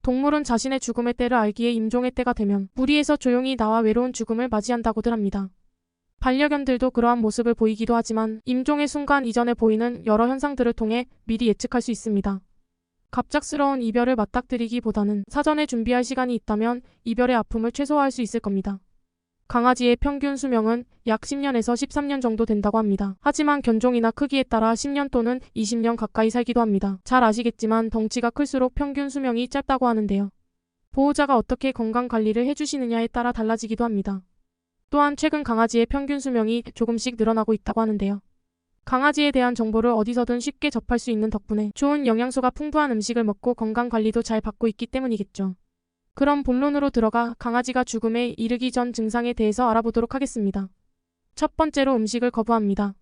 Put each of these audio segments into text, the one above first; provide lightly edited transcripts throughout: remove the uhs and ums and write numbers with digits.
동물은 자신의 죽음의 때를 알기에 임종의 때가 되면 무리에서 조용히 나와 외로운 죽음을 맞이한다고들 합니다. 반려견들도 그러한 모습을 보이기도 하지만 임종의 순간 이전에 보이는 여러 현상들을 통해 미리 예측할 수 있습니다. 갑작스러운 이별을 맞닥뜨리기보다는 사전에 준비할 시간이 있다면 이별의 아픔을 최소화할 수 있을 겁니다. 강아지의 평균 수명은 약 10년에서 13년 정도 된다고 합니다. 하지만 견종이나 크기에 따라 10년 또는 20년 가까이 살기도 합니다. 잘 아시겠지만 덩치가 클수록 평균 수명이 짧다고 하는데요. 보호자가 어떻게 건강 관리를 해주시느냐에 따라 달라지기도 합니다. 또한 최근 강아지의 평균 수명이 조금씩 늘어나고 있다고 하는데요. 강아지에 대한 정보를 어디서든 쉽게 접할 수 있는 덕분에 좋은 영양소가 풍부한 음식을 먹고 건강 관리도 잘 받고 있기 때문이겠죠. 그럼 본론으로 들어가 강아지가 죽음에 이르기 전 증상에 대해서 알아보도록 하겠습니다. 첫 번째로 음식을 거부합니다.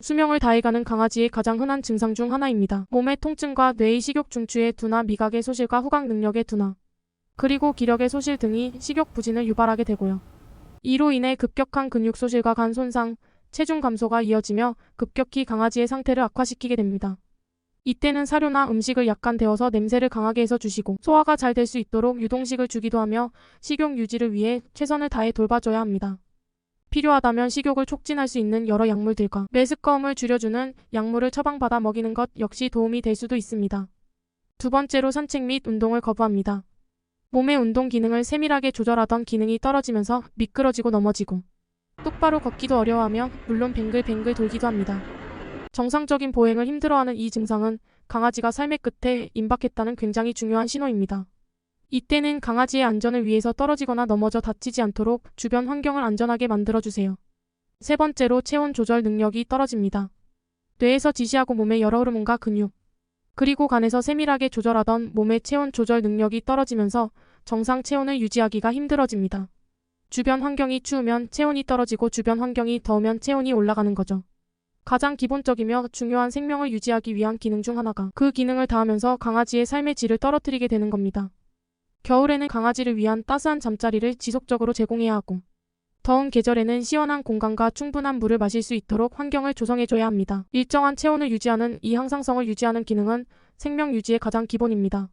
수명을 다해가는 강아지의 가장 흔한 증상 중 하나입니다. 몸의 통증과 뇌의 식욕 중추의 둔화, 미각의 소실과 후각 능력의 둔화, 그리고 기력의 소실 등이 식욕 부진을 유발하게 되고요. 이로 인해 급격한 근육 소실과 간 손상, 체중 감소가 이어지며 급격히 강아지의 상태를 악화시키게 됩니다. 이때는 사료나 음식을 약간 데워서 냄새를 강하게 해서 주시고 소화가 잘 될 수 있도록 유동식을 주기도 하며 식욕 유지를 위해 최선을 다해 돌봐줘야 합니다. 필요하다면 식욕을 촉진할 수 있는 여러 약물들과 메스꺼움을 줄여주는 약물을 처방받아 먹이는 것 역시 도움이 될 수도 있습니다. 두 번째로 산책 및 운동을 거부합니다. 몸의 운동 기능을 세밀하게 조절하던 기능이 떨어지면서 미끄러지고 넘어지고 똑바로 걷기도 어려워하며 물론 뱅글뱅글 돌기도 합니다. 정상적인 보행을 힘들어하는 이 증상은 강아지가 삶의 끝에 임박했다는 굉장히 중요한 신호입니다. 이때는 강아지의 안전을 위해서 떨어지거나 넘어져 다치지 않도록 주변 환경을 안전하게 만들어주세요. 세 번째로 체온 조절 능력이 떨어집니다. 뇌에서 지시하고 몸의 여러 호르몬과 근육, 그리고 간에서 세밀하게 조절하던 몸의 체온 조절 능력이 떨어지면서 정상 체온을 유지하기가 힘들어집니다. 주변 환경이 추우면 체온이 떨어지고 주변 환경이 더우면 체온이 올라가는 거죠. 가장 기본적이며 중요한 생명을 유지하기 위한 기능 중 하나가 그 기능을 다하면서 강아지의 삶의 질을 떨어뜨리게 되는 겁니다. 겨울에는 강아지를 위한 따스한 잠자리를 지속적으로 제공해야 하고 더운 계절에는 시원한 공간과 충분한 물을 마실 수 있도록 환경을 조성해줘야 합니다. 일정한 체온을 유지하는 이 항상성을 유지하는 기능은 생명 유지의 가장 기본입니다.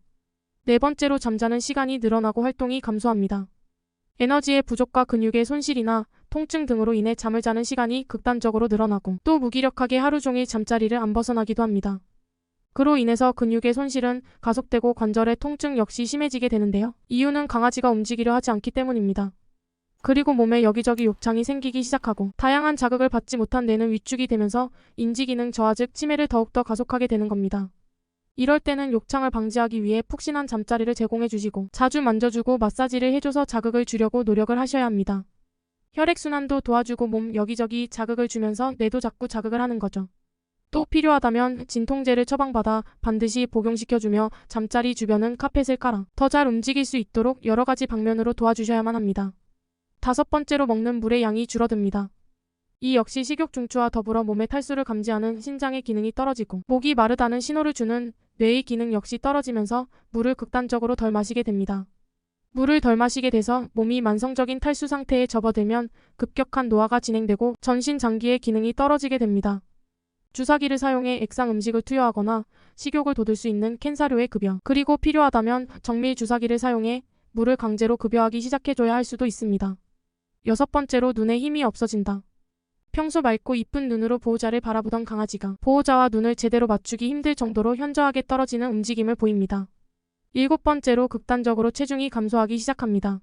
네 번째로 잠자는 시간이 늘어나고 활동이 감소합니다. 에너지의 부족과 근육의 손실이나 통증 등으로 인해 잠을 자는 시간이 극단적으로 늘어나고 또 무기력하게 하루 종일 잠자리를 안 벗어나기도 합니다. 그로 인해서 근육의 손실은 가속되고 관절의 통증 역시 심해지게 되는데요. 이유는 강아지가 움직이려 하지 않기 때문입니다. 그리고 몸에 여기저기 욕창이 생기기 시작하고 다양한 자극을 받지 못한 뇌는 위축이 되면서 인지기능 저하 즉 치매를 더욱더 가속하게 되는 겁니다. 이럴 때는 욕창을 방지하기 위해 푹신한 잠자리를 제공해 주시고 자주 만져주고 마사지를 해줘서 자극을 주려고 노력을 하셔야 합니다. 혈액순환도 도와주고 몸 여기저기 자극을 주면서 뇌도 자꾸 자극을 하는 거죠. 또 필요하다면 진통제를 처방받아 반드시 복용시켜주며 잠자리 주변은 카펫을 깔아 더 잘 움직일 수 있도록 여러 가지 방면으로 도와주셔야만 합니다. 다섯 번째로 먹는 물의 양이 줄어듭니다. 이 역시 식욕 중추와 더불어 몸의 탈수를 감지하는 신장의 기능이 떨어지고 목이 마르다는 신호를 주는 뇌의 기능 역시 떨어지면서 물을 극단적으로 덜 마시게 됩니다. 물을 덜 마시게 돼서 몸이 만성적인 탈수 상태에 접어들면 급격한 노화가 진행되고 전신 장기의 기능이 떨어지게 됩니다. 주사기를 사용해 액상 음식을 투여하거나 식욕을 돋을 수 있는 캔 사료의 급여, 그리고 필요하다면 정밀 주사기를 사용해 물을 강제로 급여하기 시작해줘야 할 수도 있습니다. 여섯 번째로 눈에 힘이 없어진다. 평소 맑고 이쁜 눈으로 보호자를 바라보던 강아지가 보호자와 눈을 제대로 맞추기 힘들 정도로 현저하게 떨어지는 움직임을 보입니다. 일곱 번째로 극단적으로 체중이 감소하기 시작합니다.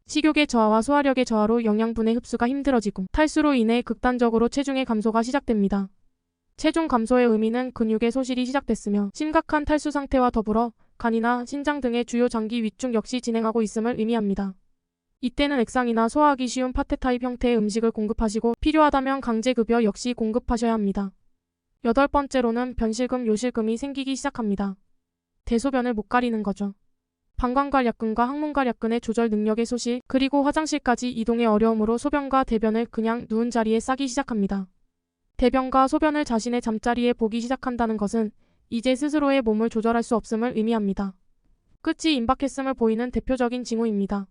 식욕의 저하와 소화력의 저하로 영양분의 흡수가 힘들어지고 탈수로 인해 극단적으로 체중의 감소가 시작됩니다. 체중 감소의 의미는 근육의 소실이 시작됐으며 심각한 탈수 상태와 더불어 간이나 신장 등의 주요 장기 위축 역시 진행하고 있음을 의미합니다. 이때는 액상이나 소화하기 쉬운 파테 타입 형태의 음식을 공급하시고 필요하다면 강제급여 역시 공급하셔야 합니다. 여덟 번째로는 변실금, 요실금이 생기기 시작합니다. 대소변을 못 가리는 거죠. 방광관략근과 항문관략근의 조절 능력의 소실, 그리고 화장실까지 이동의 어려움으로 소변과 대변을 그냥 누운 자리에 싸기 시작합니다. 대변과 소변을 자신의 잠자리에 보기 시작한다는 것은 이제 스스로의 몸을 조절할 수 없음을 의미합니다. 끝이 임박했음을 보이는 대표적인 징후입니다.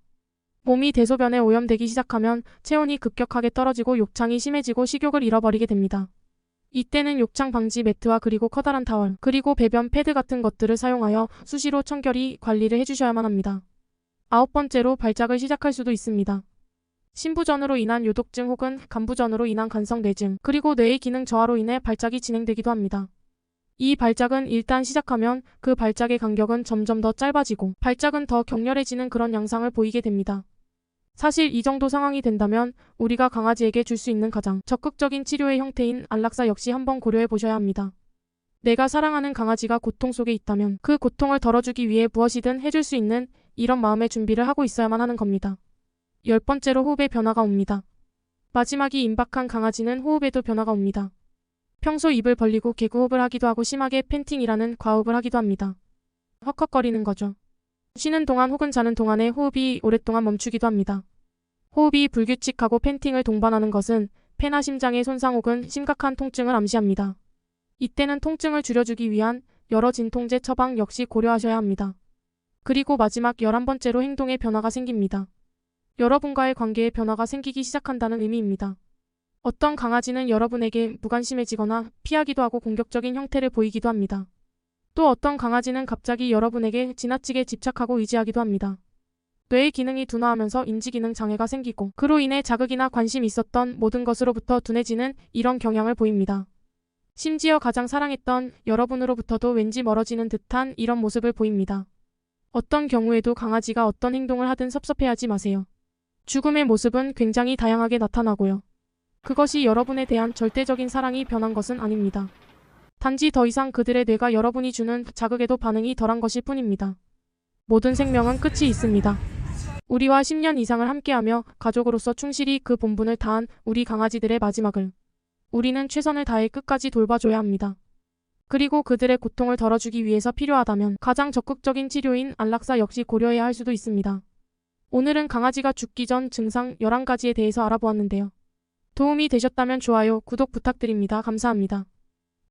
몸이 대소변에 오염되기 시작하면 체온이 급격하게 떨어지고 욕창이 심해지고 식욕을 잃어버리게 됩니다. 이때는 욕창 방지 매트와 그리고 커다란 타월, 그리고 배변 패드 같은 것들을 사용하여 수시로 청결히 관리를 해주셔야만 합니다. 9번째로 발작을 시작할 수도 있습니다. 신부전으로 인한 요독증 혹은 간부전으로 인한 간성뇌증, 그리고 뇌의 기능 저하로 인해 발작이 진행되기도 합니다. 이 발작은 일단 시작하면 그 발작의 간격은 점점 더 짧아지고 발작은 더 격렬해지는 그런 양상을 보이게 됩니다. 사실 이 정도 상황이 된다면 우리가 강아지에게 줄 수 있는 가장 적극적인 치료의 형태인 안락사 역시 한번 고려해 보셔야 합니다. 내가 사랑하는 강아지가 고통 속에 있다면 그 고통을 덜어주기 위해 무엇이든 해줄 수 있는 이런 마음의 준비를 하고 있어야만 하는 겁니다. 10번째로 호흡의 변화가 옵니다. 마지막이 임박한 강아지는 호흡에도 변화가 옵니다. 평소 입을 벌리고 개구호흡을 하기도 하고 심하게 팬팅이라는 과호흡을 하기도 합니다. 헉헉거리는 거죠. 쉬는 동안 혹은 자는 동안에 호흡이 오랫동안 멈추기도 합니다. 호흡이 불규칙하고 팬팅을 동반하는 것은 폐나 심장의 손상 혹은 심각한 통증을 암시합니다. 이때는 통증을 줄여주기 위한 여러 진통제 처방 역시 고려하셔야 합니다. 그리고 마지막 11번째로 행동의 변화가 생깁니다. 여러분과의 관계에 변화가 생기기 시작한다는 의미입니다. 어떤 강아지는 여러분에게 무관심해지거나 피하기도 하고 공격적인 형태를 보이기도 합니다. 또 어떤 강아지는 갑자기 여러분에게 지나치게 집착하고 의지하기도 합니다. 뇌의 기능이 둔화하면서 인지기능 장애가 생기고 그로 인해 자극이나 관심이 있었던 모든 것으로부터 둔해지는 이런 경향을 보입니다. 심지어 가장 사랑했던 여러분으로부터도 왠지 멀어지는 듯한 이런 모습을 보입니다. 어떤 경우에도 강아지가 어떤 행동을 하든 섭섭해하지 마세요. 죽음의 모습은 굉장히 다양하게 나타나고요. 그것이 여러분에 대한 절대적인 사랑이 변한 것은 아닙니다. 단지 더 이상 그들의 뇌가 여러분이 주는 자극에도 반응이 덜한 것일 뿐입니다. 모든 생명은 끝이 있습니다. 우리와 10년 이상을 함께하며 가족으로서 충실히 그 본분을 다한 우리 강아지들의 마지막을 우리는 최선을 다해 끝까지 돌봐줘야 합니다. 그리고 그들의 고통을 덜어주기 위해서 필요하다면 가장 적극적인 치료인 안락사 역시 고려해야 할 수도 있습니다. 오늘은 강아지가 죽기 전 증상 11가지에 대해서 알아보았는데요. 도움이 되셨다면 좋아요, 구독 부탁드립니다. 감사합니다.